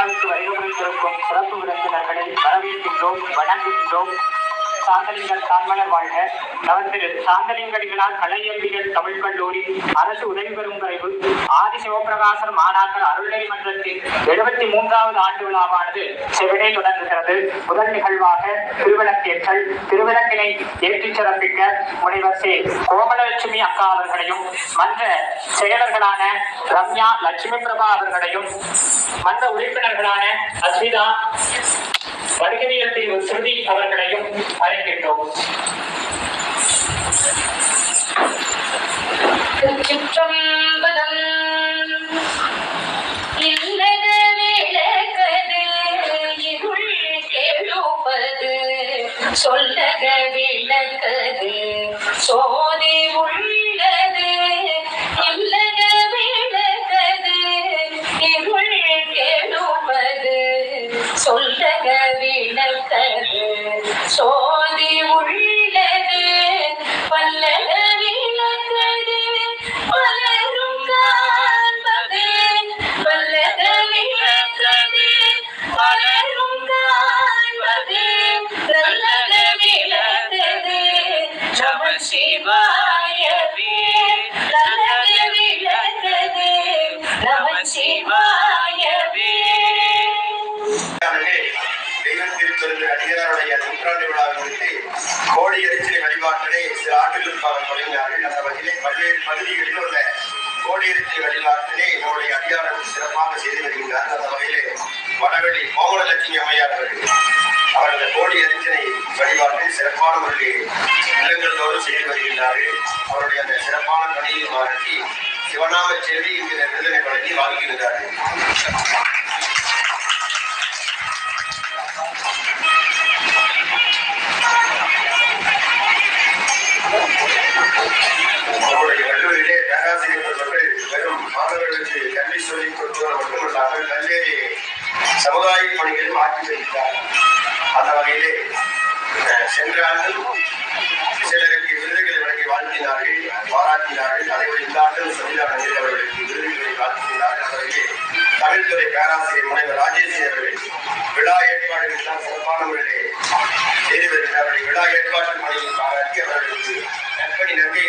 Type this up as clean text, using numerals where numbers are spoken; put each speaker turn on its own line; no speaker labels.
விழாவிற்கு வருகிறவர்களுக்கும் சிறப்பு விருந்தினர்களை வரவேற்கின்றோம், வணங்குகின்றோம். சாந்தலிங்கர் தான்மலர் வாழ்க. திரு சாந்தலிங்கடிகளார் கலையறிவியல் தமிழ் கல்லூரி அரசு உதவி பெறும் பிரிவு ஆதி சிவபிரகாசர் மாணாக்கர் அருள்நெறி மன்றத்தின் 73வது ஆண்டு விழாவானது செவிடே தொடங்குகிறது. முதல் நிகழ்வாக திருவிளக்கேற்றல். திருவிளக்கினை ஏற்றிச் சிறப்பிக்க முனைவர் சே கோமலட்சுமி அக்கா அவர்களையும் மன்ற செயலர்களான ரம்யா லட்சுமி பிரபா அவர்களையும் மன்ற உறுப்பினர்களான அஸ்மிதா வணிகவியல் பிரிவு ஸ்ருதி அவர்களையும் அழைக்கின்றோம்.
சொல்லக விளக்கது சோதி உள்ளது, இல்லக விளக்கது இருள் கெடுப்பது. சொல்லக விளக்கது சோதி உள்ளது, பல்லக விளக்கது பலரும் காண்பது. பல்லக விளக்கது பலரும் காண்பது, நல்லக விளக்கது நம சிவாயவே. நல்லக விளக்கது நம சிவாயவே.
அடியாருடைய நூற்றாண்டு விழாவிற்கு கோடி எரிச்சலை வழிபாட்டினை சில ஆண்டுகளுக்காக தொடங்கினார்கள். அந்த வகையிலே பல்வேறு பகுதிகளில் உள்ள கோடி எரிச்சலை வழிபாட்டினை நம்முடைய அடியார்கள் சிறப்பாக செய்து வருகின்றார். அந்த வகையிலே வடவெளி கோமலட்சுமி அம்மையார் அவர்கள் கோடி எரிச்சலை வழிபாட்டை சிறப்பான முறையில் இல்லங்களோடு செய்து வருகின்றார்கள். அவருடைய அந்த சிறப்பான பணியை மாற்றி சிவநாம செல்வி என்கிற விருதினை வழங்கி வாழ்கின்றார்கள். நம்முடைய கல்லூரியிலே பேராசிரியர் பெற்றவர்கள் வெறும் மாணவர்களுக்கு கல்வி சொல்லிக் கொடுப்பது மட்டுமல்லாமல் பல்வேறு சமுதாய பணிகளும் ஆற்றி வருகிறார். அந்த வகையிலே சென்ற ஆண்டு சிலருக்கு விருதுகளை வழங்கி வாழ்த்தினார்கள், பாராட்டினார்கள். அதேபோல் இந்த ஆண்டும் சமிதா நந்தீர் அவர்களுக்கு விருதுகளை வாழ்த்தினார்கள். அந்த வகையிலே தமிழ்துறை பேராசிரியர் முனைவர் ராஜேஷ் அவர்கள் விழா ஏற்பாடுகள் எல்லாம் சிறப்பான முறையிலே செய்து வருகிறார்கள். விழா ஏற்பாட்டு பணியை பாராட்டி அவர்களுக்கு நற்பணி நன்மை